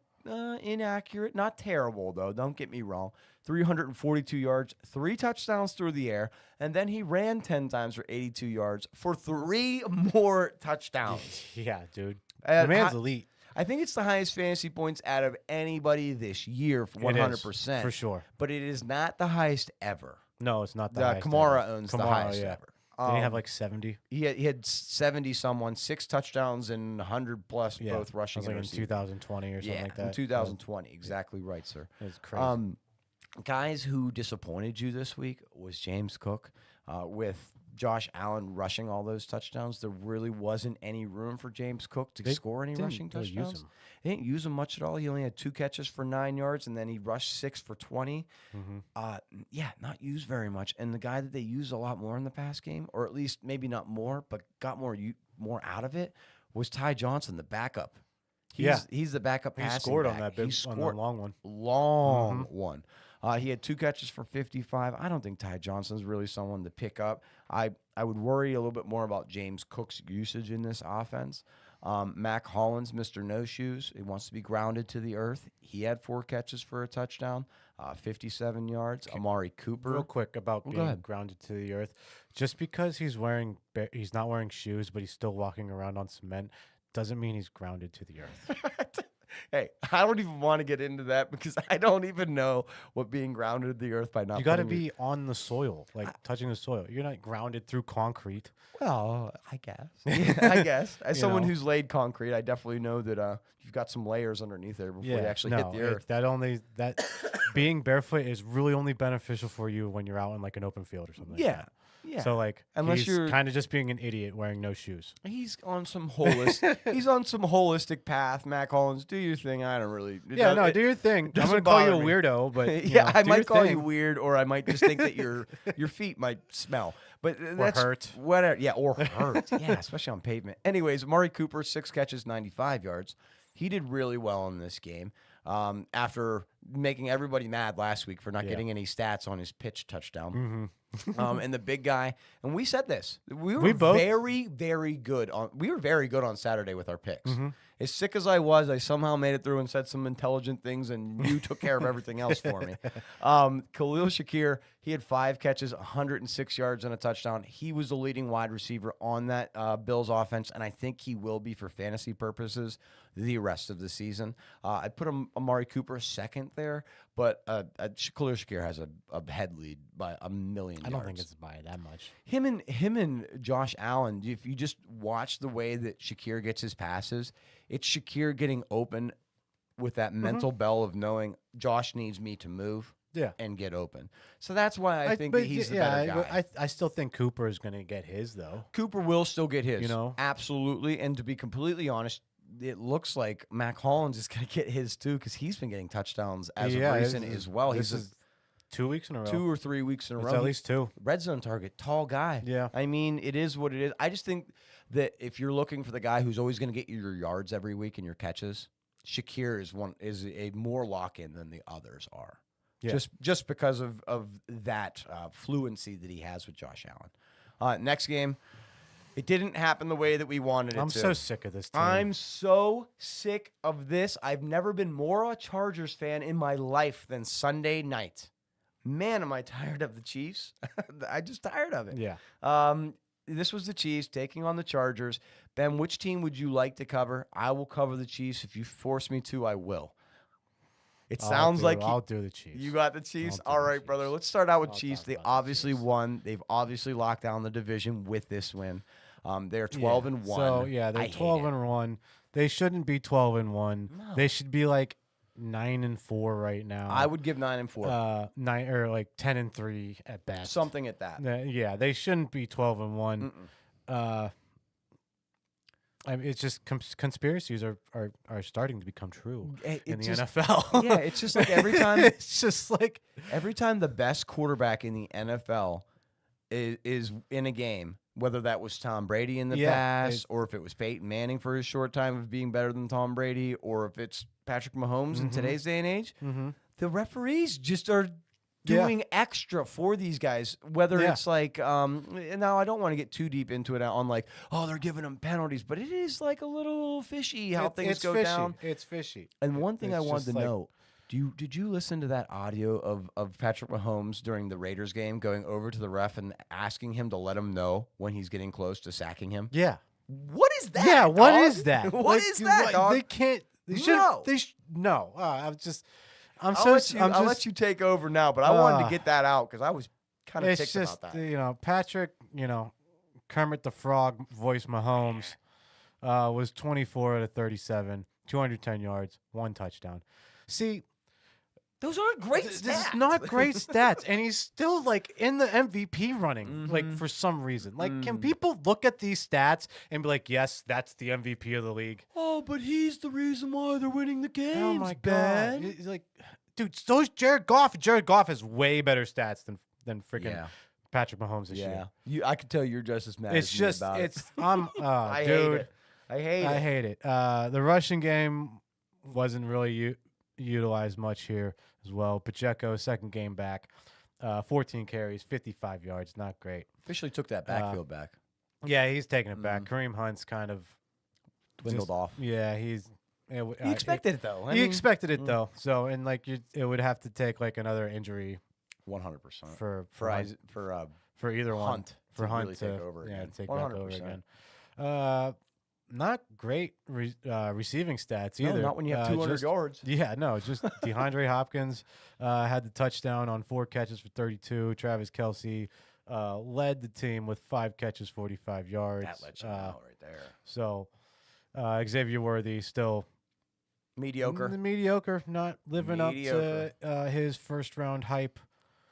inaccurate. Not terrible, though. Don't get me wrong. 342 yards, 3 touchdowns through the air, and then he ran 10 times for 82 yards for 3 more touchdowns. Yeah, dude. And The man's I- elite. I think it's the highest fantasy points out of anybody this year, for 100%. For sure. But it is not the highest ever. No, it's not the highest Kamara ever. owns the Kamara, highest yeah. ever. Did he have like 70? He had 70 someone, 6 touchdowns and 100 plus Yeah. both rushing It was like and in receiving. 2020 or something Yeah, like that. in 2020. Exactly right, sir. It's crazy. Guys who disappointed you this week was James Cook. With Josh Allen rushing all those touchdowns, there really wasn't any room for James Cook to score any didn't rushing really use touchdowns. him. They didn't use him much at all. He only had 2 catches for 9 yards, and then he rushed 6 for 20. Yeah, not used very much. And the guy that they used a lot more in the pass game, or at least maybe not more, but got more out of it, was Ty Johnson, the backup. He's the backup He passing scored on back. that He big, on the scored long one. long one. He had 2 catches for 55. I don't think Ty Johnson's really someone to pick up. I would worry a little bit more about James Cook's usage in this offense. Mac Hollins, Mr. No Shoes, he wants to be grounded to the earth. He had 4 catches for a touchdown, 57 yards. Amari Cooper. Real quick about Go being ahead. grounded to the earth. Just because he's not wearing shoes, but he's still walking around on cement, doesn't mean he's grounded to the earth. Hey, I don't even want to get into that because I don't even know what being grounded to the earth by not. You got to putting be on the soil, like touching the soil. You're not grounded through concrete. Well, I guess. Yeah, I guess. As You someone know. who's laid concrete, I definitely know that you've got some layers underneath there before you actually hit the earth. That being barefoot is really only beneficial for you when you're out in like an open field or something. Yeah. Like that. Yeah. So like, Unless he's you're- kind of just being an idiot wearing no shoes. He's on some holistic path. Mac Hollins, do your thing. I don't really. Yeah, no, do your thing. I'm doesn't gonna call you a bother me. weirdo, but you Yeah, know, I do your might call you thing. weird, or I might just think that your feet might smell. But that's hurt. Whatever. Yeah, or hurt. Yeah, especially on pavement. Anyways, Amari Cooper, 6 catches, 95 yards. He did really well in this game. After making everybody mad last week for not getting any stats on his pitch touchdown. And the big guy, and we said this. We both- very, very good on Saturday with our picks. As sick as I was, I somehow made it through and said some intelligent things, and you took care of everything else for me. Khalil Shakir, he had 5 catches, 106 yards, and a touchdown. He was the leading wide receiver on that Bills offense, and I think he will be for fantasy purposes the rest of the season. I put Amari Cooper second there, but Khalil Shakir has a head lead by a million yards. I don't think it's by that much. Him and Josh Allen, if you just watch the way that Shakir gets his passes, it's Shakir getting open with that mental bell of knowing Josh needs me to move and get open. So that's why I think that he's the better guy. I still think Cooper is going to get his, though. Cooper will still get his. You know? Absolutely. And to be completely honest, it looks like Mac Hollins is going to get his too because he's been getting touchdowns as of recent as well. This He's is 2 weeks in a row. 2 or 3 weeks in a It's row. at least 2. Red zone target, tall guy. Yeah. I mean, it is what it is. I just think that if you're looking for the guy who's always going to get you your yards every week and your catches, Shakir is a more lock in than the others are. Yeah. Just because of that fluency that he has with Josh Allen. Next game, it didn't happen the way that we wanted it to. I'm so sick of this team. I'm so sick of this. I've never been more a Chargers fan in my life than Sunday night. Man, am I tired of the Chiefs. I'm just tired of it. Yeah. This was the Chiefs taking on the Chargers. Ben, which team would you like to cover? I will cover the Chiefs. If you force me to, I will. It sounds like I'll do the Chiefs. you got the Chiefs. I'll do All the right, brother. Chiefs. Let's start out with I'll Chiefs. talk They about the obviously Chiefs. won. They've obviously locked down the division with this win. They're 12 and 1. So yeah, they're 12 and 1. They shouldn't be 12 and 1. No. They should be like 9 and 4 right now. I would give 9 and 4. 9 or like 10 and 3 at best. Something at that. Yeah, they shouldn't be 12 and 1. I mean, it's just conspiracies are starting to become true in the NFL. Yeah, it's just like every time it's just like every time the best quarterback in the NFL is in a game, whether that was Tom Brady in the past, or if it was Peyton Manning for his short time of being better than Tom Brady, or if it's Patrick Mahomes in today's day and age, the referees just are doing extra for these guys. Whether it's like, now I don't want to get too deep into it on like, oh, they're giving them penalties, but it is like a little fishy how things go down. It's fishy. And one thing I It's wanted just to like- know. Did you listen to that audio of Patrick Mahomes during the Raiders game going over to the ref and asking him to let him know when he's getting close to sacking him? Yeah. What is that? Yeah, what dog? is that? What is that, dog? They can't. They should. No. No. I'm I'll let you take over now, but I wanted to get that out because I was kind of It's ticked just about that. Patrick. Kermit the Frog voice Mahomes was 24 out of 37, 210 yards, 1 touchdown. See, Those aren't great this stats. is not great stats, and he's still like in the MVP running, like for some reason. Like, can people look at these stats and be like, "Yes, that's the MVP of the league"? Oh, but he's the reason why they're winning the games. Oh my Ben. god! It's like, dude, so is Jared Goff. Jared Goff has way better stats than freaking Yeah. Patrick Mahomes this year. I could tell you're just as mad It's as me just, about it's it. I hate dude, it. I hate it. I hate it. The rushing game wasn't really utilized much here as well. Pacheco, second game back, 14 carries, 55 yards, not great. Officially took that backfield back. Yeah, he's taking it back. Kareem Hunt's kind of dwindled off. Yeah, He expected it though. He expected it though. So and like it would have to take like another injury 100% for either one Hunt for to Hunt really to take over again. take back over 100%. again. Not great receiving stats either. No, not when you have 200 yards. Yeah, no, just DeAndre Hopkins had the touchdown on 4 catches for 32. Travis Kelce led the team with 5 catches, 45 yards. That lets you know right there. So Xavier Worthy still mediocre. Not living up to his first round hype.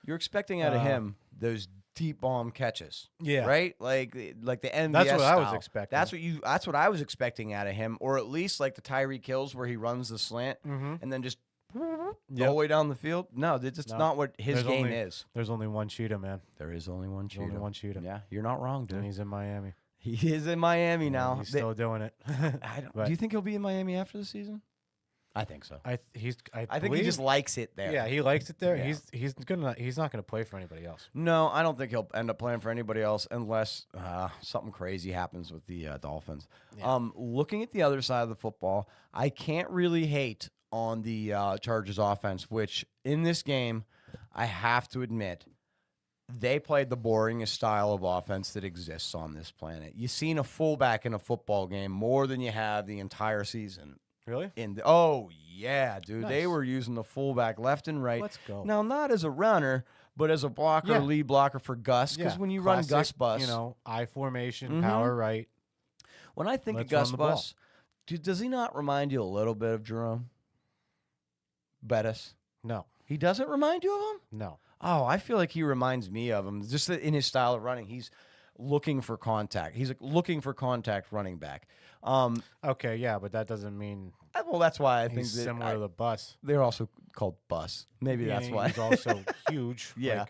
You're expecting out of him those deep bomb catches. Yeah. Right? Like the MVS That's what I was style. expecting. That's what I was expecting out of him, or at least like the Tyreek Hills where he runs the slant and then just the whole way down the field. No, that's not what his game is. There's only one cheetah, man. There is only one cheetah. Only one cheetah. Yeah, you're not wrong, dude. And he's in Miami. He is in Miami now. He's still doing it. Do you think he'll be in Miami after the season? I think so. I think he just likes it there. Yeah, he likes it there. Yeah. He's not gonna play for anybody else. No, I don't think he'll end up playing for anybody else unless something crazy happens with the Dolphins. Yeah. Looking at the other side of the football, I can't really hate on the Chargers offense, which in this game, I have to admit, they played the boringest style of offense that exists on this planet. You've seen a fullback in a football game more than you have the entire season. Really? Oh, yeah, dude. Nice. They were using the fullback left and right. Let's go. Now, not as a runner, but as a blocker, lead blocker for Gus. Because when you run Gus Bus. I formation, power right. When I think of Gus Bus, dude, does he not remind you a little bit of Jerome Bettis? No. He doesn't remind you of him? No. Oh, I feel like he reminds me of him. Just in his style of running, he's looking for contact. He's looking for contact running back. Okay, yeah, but that doesn't mean. Well, that's why I think he's similar to the Bus. They're also called Bus. Maybe that's why. He's also huge. Yeah.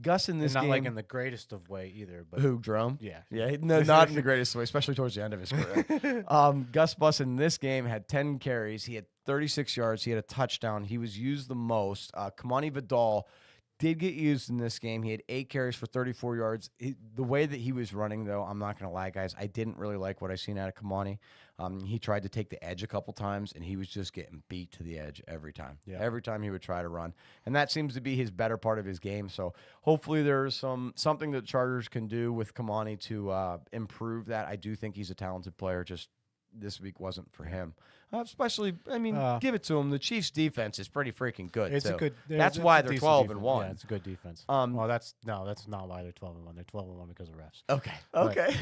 Gus in this not game, like in the greatest of way either. But who, Jerome? Yeah. Yeah. No, not in the greatest way, especially towards the end of his career. Gus Bus in this game had 10 carries. He had 36 yards. He had a touchdown. He was used the most. Kamani Vidal did get used in this game. He had 8 carries for 34 yards. The way that he was running, though, I'm not going to lie, guys, I didn't really like what I seen out of Kamani. He tried to take the edge a couple times, and he was just getting beat to the edge every time. Yeah. Every time he would try to run. And that seems to be his better part of his game. So hopefully there's something that Chargers can do with Kamani to improve that. I do think he's a talented player, just this week wasn't for him. Especially, I mean, give it to him. The Chiefs' defense is pretty freaking good. It's a good. That's why they're 12-1. Yeah, it's a good defense. Well, that's not why they're 12-1. They're 12-1 because of refs. Okay,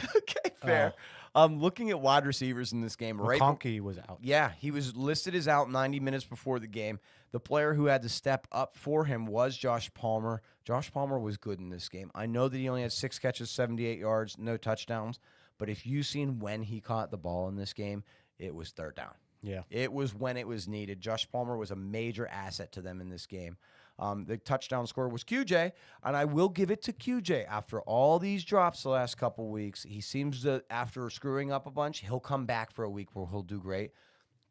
fair. Looking at wide receivers in this game, McConkey was out. Yeah, he was listed as out 90 minutes before the game. The player who had to step up for him was Josh Palmer. Josh Palmer was good in this game. I know that he only had 6 catches, 78 yards, no touchdowns. But if you've seen when he caught the ball in this game, it was third down. Yeah. It was when it was needed. Josh Palmer was a major asset to them in this game. The touchdown scorer was QJ, and I will give it to QJ. After all these drops the last couple weeks, he seems to, after screwing up a bunch, he'll come back for a week where he'll do great.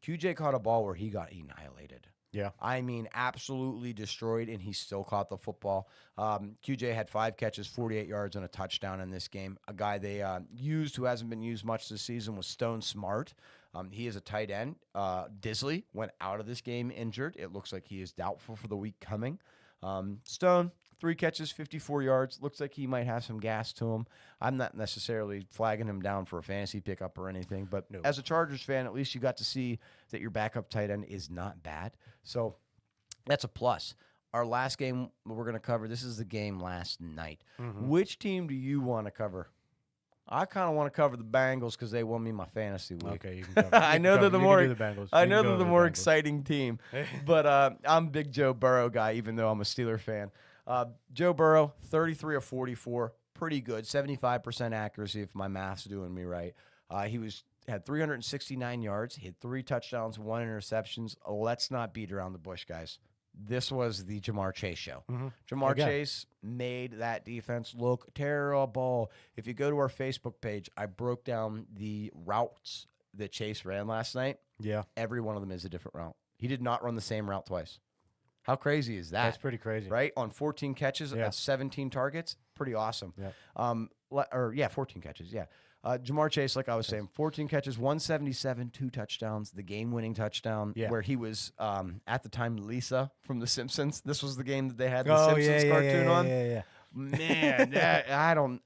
QJ caught a ball where he got annihilated. Yeah. I mean, absolutely destroyed, and he still caught the football. QJ had 5 catches, 48 yards, and a touchdown in this game. A guy they used who hasn't been used much this season was Stone Smart. He is a tight end. Disley went out of this game injured. It looks like he is doubtful for the week coming. Stone, 3 catches, 54 yards. Looks like he might have some gas to him. I'm not necessarily flagging him down for a fantasy pickup or anything, but as a Chargers fan, at least you got to see that your backup tight end is not bad. So that's a plus. Our last game we're going to cover, this is the game last night. Mm-hmm. Which team do you want to cover? I kind of want to cover the Bengals because they won me my fantasy week. Okay, you can cover. I know they're the more. I know they're the more Bengals. exciting team, but I'm a big Joe Burrow guy, even though I'm a Steeler fan. Joe Burrow, 33 of 44, pretty good, 75% accuracy if my math's doing me right. He had 369 yards, he had 3 touchdowns, 1 interceptions. Let's not beat around the bush, guys. This was the Jamar Chase show. Mm-hmm. Jamar Chase made that defense look terrible. If you go to our Facebook page, I broke down the routes that Chase ran last night. Yeah. Every one of them is a different route. He did not run the same route twice. How crazy is that? That's pretty crazy. Right? On 14 catches at 17 targets. Pretty awesome. Yeah. 14 catches, yeah. Jamar Chase, like I was saying, 14 catches, 177, 2 touchdowns, the game-winning touchdown where he was, at the time, Lisa from The Simpsons. This was the game that they had the Simpsons cartoon on. Yeah. Man,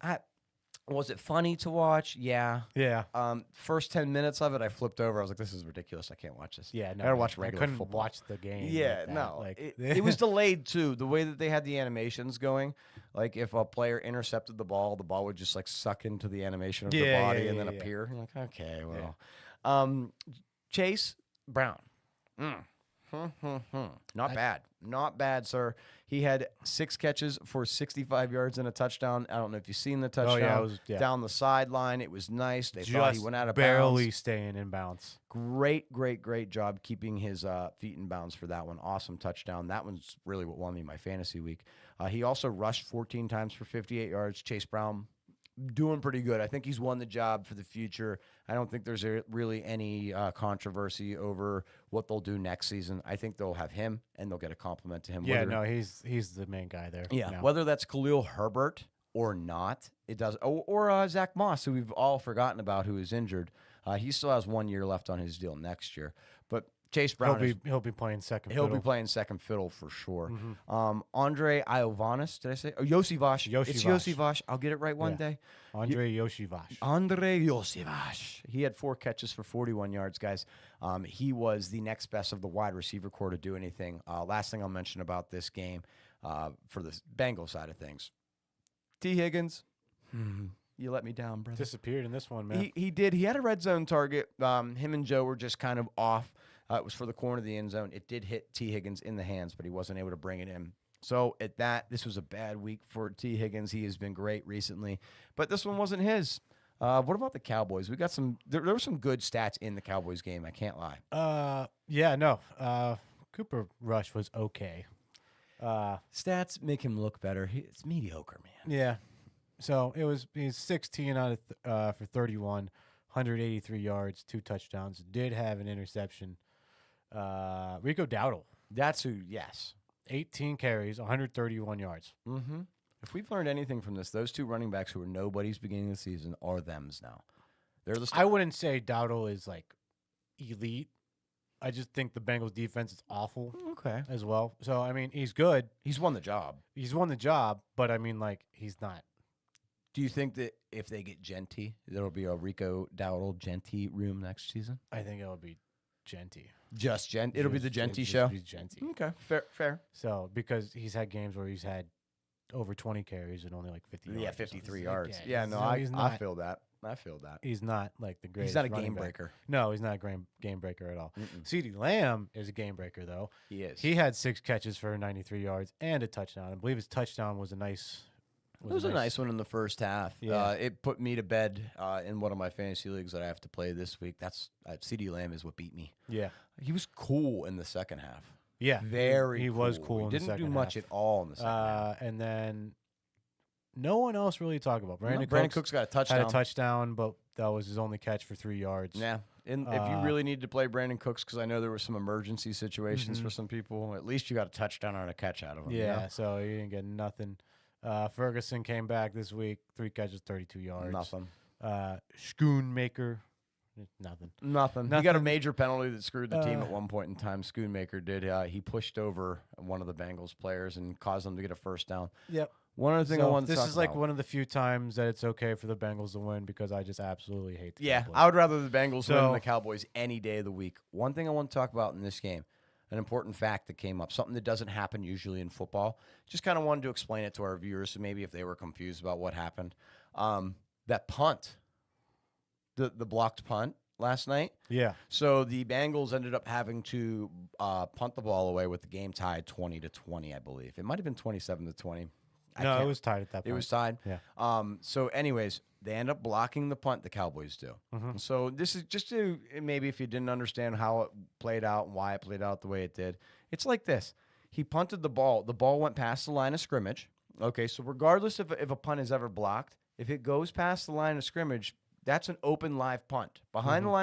was it funny to watch? Yeah. Yeah. First 10 minutes of it, I flipped over. I was like, this is ridiculous. I can't watch this. Yeah, no. I gotta watch regular couldn't football. watch the game. Yeah, like that. no. Like, It was delayed, too. The way that they had the animations going, like if a player intercepted the ball would just like suck into the animation of the body and then appear. You're like, okay, well. Chase Brown. Not bad. Not bad, sir. He had 6 catches for 65 yards and a touchdown. I don't know if you've seen the touchdown. it was down the sideline. It was nice. They thought he went out of barely bounds. staying in bounds. Great job keeping his feet in bounds for that one. Awesome touchdown. That one's really what won me my fantasy week. He also rushed 14 times for 58 yards. Chase Brown doing pretty good. I think he's won the job for the future. I don't think there's really any controversy over what they'll do next season. I think they'll have him, and they'll get a compliment to him. Yeah, no, he's the main guy there. Yeah, now. whether that's Khalil Herbert or not, it does. Or Zach Moss, who we've all forgotten about, who is injured. He still has 1 year left on his deal next year. But Chase Brown, he'll be playing second. He'll fiddle. be playing second fiddle for sure. Andre Iovanis, did I say? Oh, Yosivash. It's Yosivash. I'll get it right one day. Andre Yosivash. Andre Yosivash. He had 4 catches for 41 yards, guys. He was the next best of the wide receiver core to do anything. Last thing I'll mention about this game for the Bengals side of things. T. Higgins, you let me down, brother. Disappeared in this one, man. He did. He had a red zone target. Him and Joe were just kind of off. It was for the corner of the end zone. It did hit T. Higgins in the hands, but he wasn't able to bring it in. So this was a bad week for T. Higgins. He has been great recently, but this one wasn't his. What about the Cowboys? We got some. There were some good stats in the Cowboys game. I can't lie. Yeah, no. Cooper Rush was okay. Stats make him look better. It's mediocre, man. Yeah. So he's 16 out of for 31, 183 yards, 2 touchdowns. Did have an interception. Rico Dowdle. That's who. Yes. 18 carries, 131 yards. Mm-hmm. If we've learned anything from this, those 2 running backs who were nobodies beginning of the season are thems now. They're the. I wouldn't say Dowdle is like elite. I just think the Bengals defense is awful. Okay. As well. So I mean, he's good. He's won the job. But I mean, like, he's not. Do you think that if they get Genty, there will be a Rico Dowdle Genty room next season? I think it'll be Genty. Just Gent. It'll be the Genty show. Be Genty. Okay, fair. So because he's had games where he's had over 20 carries and only like 50 yards. Yeah, 53 yards. Like, yeah, no, I feel that. I feel that. He's not like the greatest. He's not a running game back. breaker. No, he's not a game breaker at all. CeeDee Lamb is a game breaker, though. He is. He had 6 catches for 93 yards and a touchdown. I believe his touchdown was a nice. It was a nice one in the first half. Yeah. It put me to bed in one of my fantasy leagues that I have to play this week. That's CeeDee Lamb is what beat me. Yeah. He was cool in the second half. Yeah. Very He cool. was cool in the Didn't second do much half. at all in the second half. And then no one else really talked about. Brandon Cooks got a touchdown. Had a touchdown, but that was his only catch for 3 yards. Yeah. And if you really need to play Brandon Cooks, because I know there were some emergency situations for some people, at least you got a touchdown or a catch out of him. Yeah, you know? so he didn't get nothing. Ferguson came back this week, 3 catches, 32 yards. Nothing. Schoonmaker, nothing. Nothing. He got a major penalty that screwed the team at one point in time. Schoonmaker did. He pushed over one of the Bengals players and caused them to get a first down. Yep. One other thing I want to this talk is like about. one of the few times that it's okay for the Bengals to win because I just absolutely hate the Cowboys. I would rather the Bengals win So- than the Cowboys any day of the week. One thing I want to talk about in this game, an important fact that came up, something that doesn't happen usually in football. Just kind of wanted to explain it to our viewers, so maybe if they were confused about what happened. That punt, the blocked punt last night. Yeah. So the Bengals ended up having to punt the ball away with the game tied 20-20, I believe. It might have been 27-20. No, it was tied at that point. It was tied. Yeah. So, anyways, they end up blocking the punt. The Cowboys do. So this is just to maybe if you didn't understand how it played out and why it played out the way it did. It's like this: he punted the ball. The ball went past the line of scrimmage. Okay, so regardless if a punt is ever blocked, if it goes past the line of scrimmage, that's an open live punt behind the line of